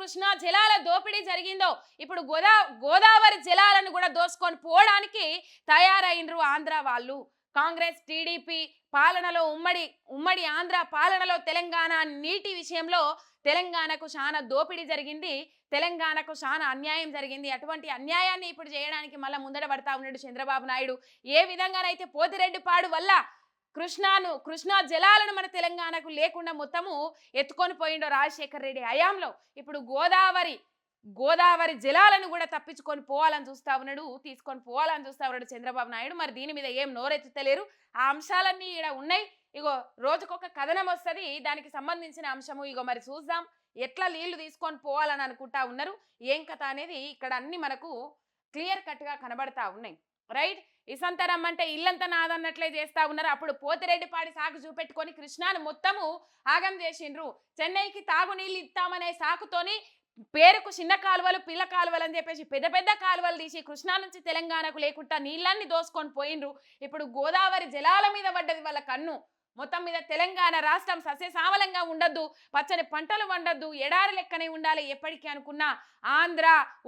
కృష్ణా జలాల దోపిడీ జరిగిందో ఇప్పుడు గోదావరి జలాలను కూడా దోసుకొని పోవడానికి తయారైనరు ఆంధ్ర వాళ్ళు. కాంగ్రెస్ టీడీపీ పాలనలో ఉమ్మడి ఆంధ్ర పాలనలో తెలంగాణ నీటి విషయంలో తెలంగాణకు చాలా దోపిడీ జరిగింది, తెలంగాణకు చాలా అన్యాయం జరిగింది. అటువంటి అన్యాయాన్ని ఇప్పుడు చేయడానికి మళ్ళీ ముందట పడతా ఉన్నాడు చంద్రబాబు నాయుడు. ఏ విధంగానైతే పోతిరెడ్డిపాడు వల్ల కృష్ణా జలాలను మన తెలంగాణకు లేకుండా మొత్తము ఎత్తుకొని పోయిండో రాజశేఖర రెడ్డి హయాంలో, ఇప్పుడు గోదావరి జలాలను కూడా తప్పించుకొని పోవాలని చూస్తా ఉన్నాడు, తీసుకొని పోవాలని చూస్తా ఉన్నాడు చంద్రబాబు నాయుడు. మరి దీని మీద ఏం నోరెత్తుతలేరు. ఆ అంశాలన్నీ ఇక్కడ ఉన్నాయి. ఇగో రోజుకొక కథనం వస్తుంది, దానికి సంబంధించిన అంశము ఇగో మరి చూద్దాం. ఎట్లా నీళ్లు తీసుకొని పోవాలని అనుకుంటా ఉన్నారు, ఏం కథ అనేది ఇక్కడ అన్ని మనకు క్లియర్ కట్ గా కనబడతా ఉన్నాయి. రైట్, ఇసంతరం అంటే ఇల్లంతా నాదన్నట్లే చేస్తా ఉన్నారు. అప్పుడు పోతిరెడ్డిపాడి సాకు చూపెట్టుకొని కృష్ణాను మొత్తము ఆగం చేసిండ్రు. చెన్నైకి తాగునీళ్ళు ఇస్తామనే సాకుతోని పేరుకు చిన్న కాలువలు పిల్ల కాలువలు అని చెప్పేసి పెద్ద పెద్ద కాలువలు తీసి కృష్ణా నుంచి తెలంగాణకు లేకుండా నీళ్ళన్ని దోసుకొని పోయిండ్రు. ఇప్పుడు గోదావరి జలాల మీద పడ్డది వాళ్ళ కన్ను. మొత్తం మీద తెలంగాణ రాష్ట్రం సస్యశ్యామలంగా ఉండద్దు, పచ్చని పంటలు వండద్దు, ఎడారి లెక్కనే ఉండాలి ఎప్పటికీ అనుకున్న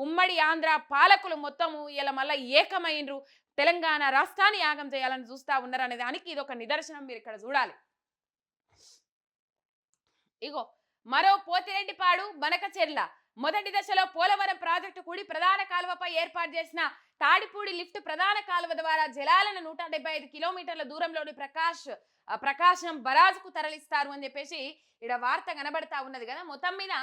ఉమ్మడి ఆంధ్ర పాలకులు మొత్తము ఇలా మళ్ళీ ఏకమైనరు. తెలంగాణ రాష్ట్రాన్ని యాగం చేయాలని చూస్తా ఉన్నారు అనే దానికి ఇది ఒక నిదర్శనం. మీరు ఇక్కడ చూడాలి. ఇగో మరో పోతిరెడ్డిపాడు బనకచెర్ల మొదటి దశలో పోలవరం ప్రాజెక్టు కూడి ప్రధాన కాలువపై ఏర్పాటు చేసిన తాడిపూడి లిఫ్ట్ ప్రధాన కాలువ ద్వారా జలాలను 175 కిలోమీటర్ల దూరంలోని ప్రకాశం బరాజుకు తరలిస్తారు అని చెప్పేసి ఇక్కడ వార్త కనబడతా ఉన్నది కదా. మొత్తం మీద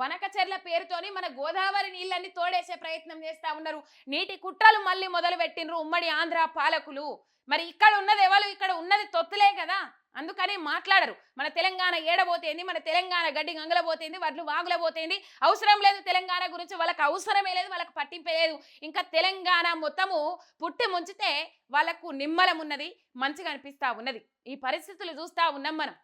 బనకచెర్ల పేరుతోని మన గోదావరి నీళ్ళన్ని తోడేసే ప్రయత్నం చేస్తా ఉన్నారు. నీటి కుట్రలు మళ్ళీ మొదలు పెట్టినరు ఉమ్మడి ఆంధ్ర పాలకులు. మరి ఇక్కడ ఉన్నది ఎవరు? ఇక్కడ ఉన్నది తొత్తులే కదా, అందుకని మాట్లాడరు. మన తెలంగాణ ఏడబోతేంది, మన తెలంగాణ గడ్డి గంగలబోతేంది, వడ్లు వాగులబోతేంది, అవసరం లేదు తెలంగాణ గురించి, వాళ్ళకి అవసరమే లేదు, వాళ్ళకి పట్టింపే లేదు. ఇంకా తెలంగాణ మొత్తము పుట్టి ముంచితే వాళ్ళకు నిమ్మలం ఉన్నది, మంచిగా అనిపిస్తా ఉన్నది. ఈ పరిస్థితులు చూస్తా ఉన్నాం మనం.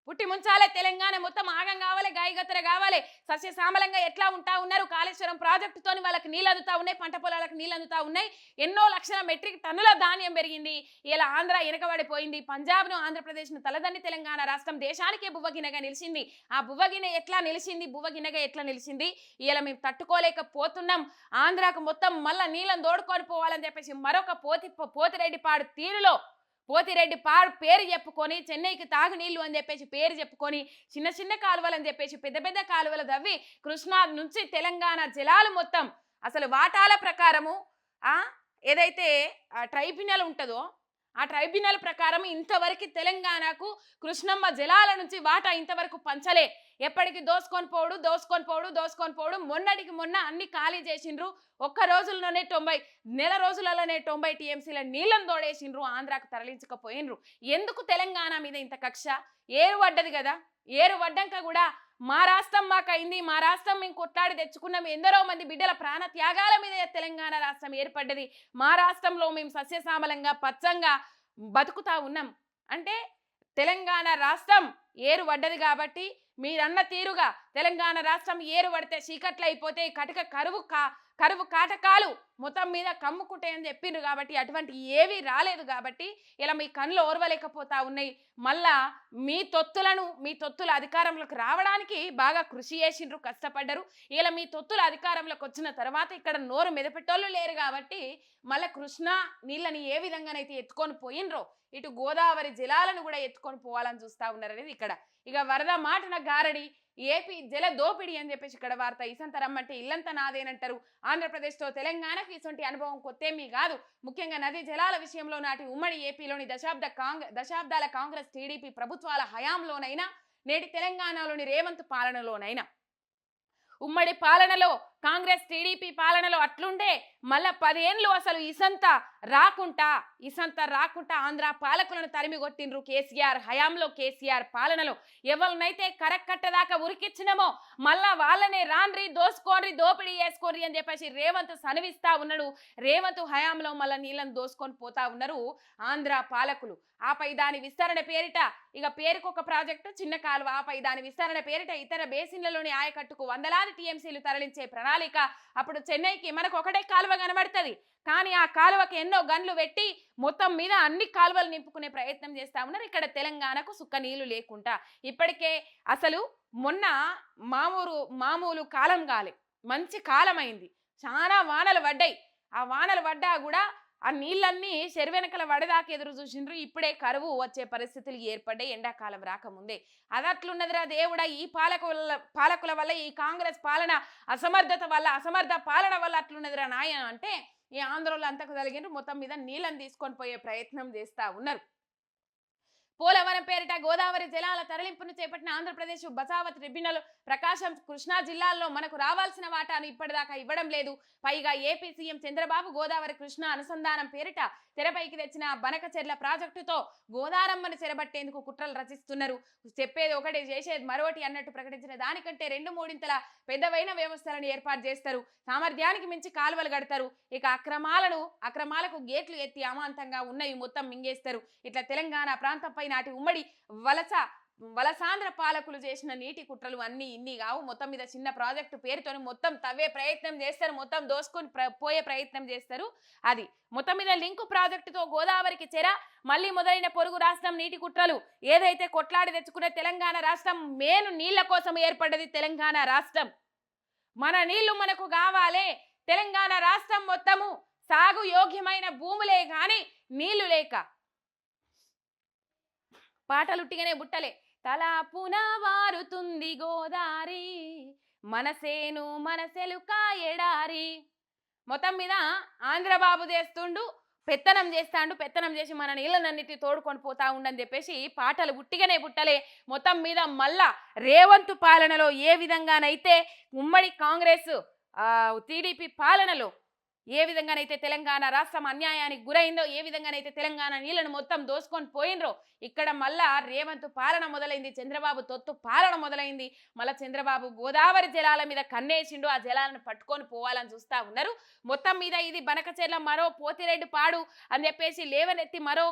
పుట్టి ముంచాలే, తెలంగాణ మొత్తం ఆగం కావాలి, గాయగత్తర కావాలి, సస్యశ్యామలంగా ఎట్లా ఉంటా ఉన్నారు. కాళేశ్వరం ప్రాజెక్టుతోని వాళ్ళకి నీళ్ళు అందుతా ఉన్నాయి, పంట పొలాలకు నీళ్ళు అందుతా ఉన్నాయి. ఎన్నో లక్షల మెట్రిక్ టన్నుల ధాన్యం పెరిగింది. ఇలా ఆంధ్ర వెనకబడిపోయింది. పంజాబ్ను ఆంధ్రప్రదేశ్ను తలదన్ని తెలంగాణ రాష్ట్రం దేశానికే బువ్వగినగా నిలిచింది. ఆ బువ్వగిన ఎట్లా నిలిచింది, బువ్వగినగా ఎట్లా నిలిచింది, ఇలా మేము తట్టుకోలేకపోతున్నాం. ఆంధ్రాకు మొత్తం మళ్ళా నీళ్ళని దోడుకొని పోవాలని చెప్పేసి మరొక పోతిరెడ్డిపాడు తీరులో పోతిరెడ్డిపాడు పేరు చెప్పుకొని చెన్నైకి తాగునీళ్ళు అని చెప్పేసి పేరు చెప్పుకొని చిన్న చిన్న కాలువలు అని చెప్పేసి పెద్ద పెద్ద కాలువలు తవ్వి కృష్ణా నుంచి తెలంగాణ జలాలు మొత్తం అసలు వాటాల ప్రకారము ఏదైతే ట్రైబ్యునల్ ఉంటుందో ఆ ట్రైబ్యునల్ ప్రకారం ఇంతవరకు తెలంగాణకు కృష్ణమ్మ జలాల నుంచి వాటా ఇంతవరకు పంచలే. ఎప్పటికి దోసుకొని పోవడు. మొన్నటికి మొన్న అన్ని ఖాళీ చేసిండ్రు. ఒక్క రోజుల్లోనే నెల రోజులలోనే 90 టీఎంసీల నీళ్ళని తోడేసిండ్రు, ఆంధ్రాకు తరలించకపోయినరు. ఎందుకు తెలంగాణ మీద ఇంత కక్ష? ఏరు పడ్డది కదా, ఏరు పడ్డాక కూడా మా రాష్ట్రం మాకైంది, మా రాష్ట్రం మేము కొట్లాడి తెచ్చుకున్నాం, ఎందరో మంది బిడ్డల ప్రాణ త్యాగాల మీద తెలంగాణ రాష్ట్రం ఏర్పడ్డది, మా రాష్ట్రంలో మేము సస్యశ్యామలంగా పచ్చంగా బతుకుతా ఉన్నాం అంటే తెలంగాణ రాష్ట్రం ఏరు పడ్డది కాబట్టి మీరన్న తీరుగా తెలంగాణ రాష్ట్రం ఏరు పడితే చీకట్లు అయిపోతే కటిక కరువు కాటకాలు మొత్తం మీద కమ్ముకుంటాయని చెప్పిండ్రు కాబట్టి అటువంటి ఏవి రాలేదు కాబట్టి ఇలా మీ కళ్ళు ఓర్వలేకపోతా ఉన్నాయి. మళ్ళా మీ తొత్తుల అధికారంలోకి రావడానికి బాగా కృషి చేసిండ్రు, కష్టపడ్డరు. ఇలా మీ తొత్తుల అధికారంలోకి వచ్చిన తర్వాత ఇక్కడ నోరు మెదపెట్టోళ్ళు లేరు కాబట్టి మళ్ళీ కృష్ణా నీళ్ళని ఏ విధంగానైతే ఎత్తుకొని పోయినరో ఇటు గోదావరి జలాలను కూడా ఎత్తుకొని పోవాలని చూస్తా ఉన్నారు అనేది ఇక్కడ. ఇక వరద మాటన గారడి ఏపీ జల దోపిడీ అని చెప్పేసి ఇక్కడ వార్త. ఇసంతరమ్మంటే ఇల్లంతా నాదేనంటారు. ఆంధ్రప్రదేశ్తో తెలంగాణకు ఇటువంటి అనుభవం కొత్తేమీ కాదు. ముఖ్యంగా నదీ జలాల విషయంలో నాటి ఉమ్మడి ఏపీలోని దశాబ్దాల కాంగ్రెస్ టీడీపీ ప్రభుత్వాల హయాంలోనైనా నేటి తెలంగాణలోని రేవంత్ పాలనలోనైనా ఉమ్మడి పాలనలో కాంగ్రెస్ టీడీపీ పాలనలో అట్లుండే మళ్ళా 10 ఏళ్ళు అసలు ఇసంత రాకుంటా ఆంధ్ర పాలకులను తరిమి కొట్టిండ్రు కేసీఆర్ హయాంలో. కేసీఆర్ పాలనలో ఎవరినైతే కరక్కట్టదాకా ఉరికిచ్చినమో మళ్ళా వాళ్ళనే రాన్రి దోపిడీ చేసుకోరి అని చెప్పేసి రేవంత్ సనివిస్తా ఉన్నాడు. రేవంత్ హయాంలో మళ్ళా నీళ్ళని దోసుకొని పోతా ఉన్నారు ఆంధ్ర పాలకులు. ఆపై దాని విస్తరణ పేరిట ఇక పేరుకొక ప్రాజెక్టు చిన్న కాలువ, ఆపై దాని విస్తరణ పేరిట ఇతర బేసిన్లలోని ఆయకట్టుకు వందలాది టీఎంసీలు తరలించే ప్రణాళిక ప్రణాళిక. అప్పుడు చెన్నైకి మనకు ఒకటే కాలువ కనబడుతుంది, కానీ ఆ కాలువకి ఎన్నో గన్లు పెట్టి మొత్తం మీద అన్ని కాలువలు నింపుకునే ప్రయత్నం చేస్తా ఉన్నారు. ఇక్కడ తెలంగాణకు సుక్క నీళ్లు లేకుండా ఇప్పటికే అసలు మొన్న మామూలు కాలం కాలే, మంచి కాలం అయింది. చాలా వానలు పడ్డాయి. ఆ వానలు పడ్డా కూడా ఆ నీళ్ళన్నీ చెరువెనకల వడదాకా ఎదురు చూసిండ్రు. ఇప్పుడే కరువు వచ్చే పరిస్థితులు ఏర్పడ్డాయి ఎండాకాలం రాకముందే. అది అట్లున్నదిరా దేవుడా, ఈ పాలకుల వల్ల, ఈ కాంగ్రెస్ పాలన అసమర్థ పాలన వల్ల అట్లున్నదిరా నాయన అంటే ఈ ఆంధ్రలో అంతకు కలిగిన మొత్తం మీద నీళ్ళని తీసుకొని పోయే ప్రయత్నం చేస్తా ఉన్నారు. పోలవరం పేరిట గోదావరి జలాల తరలింపును చేపట్టిన ఆంధ్రప్రదేశ్ బచావత్ ట్రిబ్యునల్ ప్రకాశం, కృష్ణా జిల్లాల్లో మనకు రావాల్సిన వాటాను ఇప్పటిదాకా ఇవ్వడం లేదు. పైగా ఏపీ సీఎం చంద్రబాబు గోదావరి కృష్ణా అనుసంధానం పేరిట తెరపైకి తెచ్చిన బనకచెర్ల ప్రాజెక్టుతో గోదారమ్మను చెరబట్టేందుకు కుట్రలు రచిస్తున్నారు. చెప్పేది ఒకటి చేసేది మరొకటి అన్నట్టు ప్రకటించిన దానికంటే 2-3 పెద్దవైన వ్యవస్థలను ఏర్పాటు చేస్తారు. సామర్థ్యానికి మించి కాలువలు కడతారు. ఇక అక్రమాలకు గేట్లు ఎత్తి అమాంతంగా ఉన్నవి మొత్తం మింగేస్తారు. ఇట్లా తెలంగాణ ప్రాంతంపై నాటి ఉమ్మడి వలసాంధ్ర పాలకులు చేసిన నీటి కుట్రలు అన్ని ఇన్ని కావు. మొత్తం మీద చిన్న ప్రాజెక్టు పేరుతోని మొత్తం తవ్వే ప్రయత్నం చేస్తారు, మొత్తం దోసుకొని పోయే ప్రయత్నం చేస్తారు. అది మొత్తం మీద లింకు ప్రాజెక్టుతో గోదావరికి చెర, మళ్ళీ మొదలైన పొరుగు రాష్ట్రం నీటి కుట్రలు. ఏదైతే కొట్లాడి తెచ్చుకునే తెలంగాణ రాష్ట్రం మేను నీళ్ల కోసం ఏర్పడ్డది తెలంగాణ రాష్ట్రం. మన నీళ్లు మనకు కావాలే. తెలంగాణ రాష్ట్రం మొత్తము సాగు యోగ్యమైన భూములే కానీ నీళ్లు లేక పాటలుట్టిగానే బుట్టలే. తలాపున వారుతుంది గోదారి, మనసెలుక ఎడారి. మొత్తం మీద ఆంధ్రబాబు పెత్తనం చేసి మన నీళ్ళనన్నిటి తోడుకొని పోతా ఉండని చెప్పేసి పాటలు బుట్టిగానే బుట్టలే. మొత్తం మీద మళ్ళా రేవంత్ పాలనలో ఏ విధంగానైతే ఉమ్మడి కాంగ్రెస్ టీడీపీ పాలనలో ఏ విధంగానైతే తెలంగాణ రాష్ట్రం అన్యాయానికి గురైందో, ఏ విధంగానైతే తెలంగాణ నీళ్లను మొత్తం దోసుకొని పోయినరో, ఇక్కడ మళ్ళా రేవంత్ పాలన మొదలైంది, చంద్రబాబు తొత్తు పాలన మొదలైంది. మళ్ళా చంద్రబాబు గోదావరి జలాల మీద కన్నేసిండు, ఆ జలాలను పట్టుకొని పోవాలని చూస్తా ఉన్నారు. మొత్తం మీద ఇది బనకచెర్ల మరో పోతిరెడ్డి పాడు అని చెప్పేసి లేవనెత్తి మరో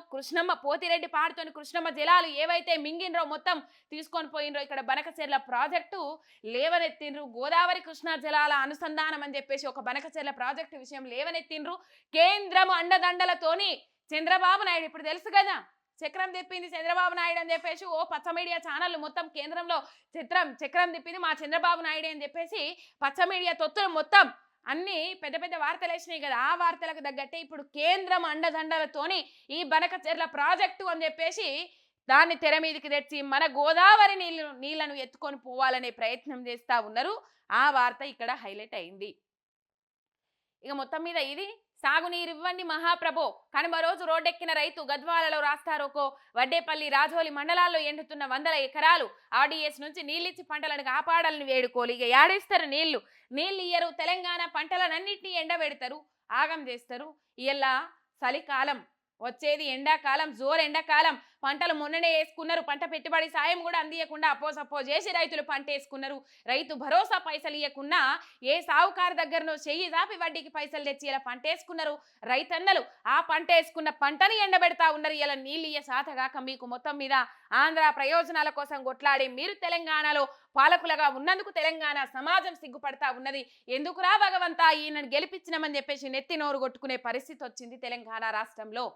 పోతిరెడ్డి పాడుతోని కృష్ణమ్మ జలాలు ఏవైతే మింగినరో మొత్తం తీసుకొని పోయినరో, ఇక్కడ బనకచెర్ల ప్రాజెక్టు లేవనెత్తిండ్రు. గోదావరి కృష్ణా జలాల అనుసంధానం అని చెప్పేసి ఒక బనకచెర్ల ప్రాజెక్టు విషయం లేవనెత్తిండ్రు. కేంద్రం అండదండలతోని చంద్రబాబు నాయుడు, ఇప్పుడు తెలుసు కదా చక్రం తిప్పింది చంద్రబాబు నాయుడు అని చెప్పేసి ఓ పచ్చ మీడియా ఛానల్ మొత్తం కేంద్రంలో చక్రం తిప్పింది మా చంద్రబాబు నాయుడు అని చెప్పేసి పచ్చ మీడియా తొత్తులు మొత్తం అన్ని పెద్ద వార్తలు వేసినాయి కదా. ఆ వార్తలకు తగ్గట్టే ఇప్పుడు కేంద్రం అండదండలతోని ఈ బనకచెర్ల ప్రాజెక్టు అని చెప్పేసి దాన్ని తెర మీదకి తెచ్చి మన గోదావరి నీళ్లను ఎత్తుకొని పోవాలనే ప్రయత్నం చేస్తా ఉన్నారు. ఆ వార్త ఇక్కడ హైలైట్ అయింది. ఇక మొత్తం మీద ఇది సాగునీరు ఇవ్వండి మహాప్రభో. కనుమ రోజు రోడ్డెక్కిన రైతు గద్వాలలో రాస్తారోకో. వడ్డేపల్లి, రాజోలి మండలాల్లో ఎండుతున్న 100 ఎకరాలు ఆర్డీఎస్ నుంచి నీళ్ళిచ్చి పంటలను కాపాడాలని వేడుకోలు. ఇక యాడేస్తారు నీళ్లు ఇయ్యరు. తెలంగాణ పంటలనన్నింటినీ ఎండబెడతారు, ఆగం చేస్తారు. ఇలా చలికాలం వచ్చేది, ఎండాకాలం ఎండాకాలం. పంటలు మొన్ననే వేసుకున్నారు, పంట పెట్టుబడి సాయం కూడా అందియకుండా అప్పో చేసి రైతులు పంట వేసుకున్నారు. రైతు భరోసా పైసలు ఇవ్వకుండా ఏ సావుకారు దగ్గరనో చెయ్యి దాపి వడ్డీకి పైసలు తెచ్చి ఇలా పంట వేసుకున్నారు రైతన్నలు. ఆ పంట వేసుకున్న పంటని ఎండబెడతా ఉన్నారు. ఇలా నీళ్ళు ఇయ్య సాతగాక మీకు మొత్తం మీద ఆంధ్ర ప్రయోజనాల కోసం కొట్లాడి మీరు తెలంగాణలో పాలకులుగా ఉన్నందుకు తెలంగాణ సమాజం సిగ్గుపడతా ఉన్నది. ఎందుకురా భగవంతా ఈయనను గెలిపించినామని చెప్పేసి నెత్తి నోరు కొట్టుకునే పరిస్థితి వచ్చింది తెలంగాణ రాష్ట్రంలో.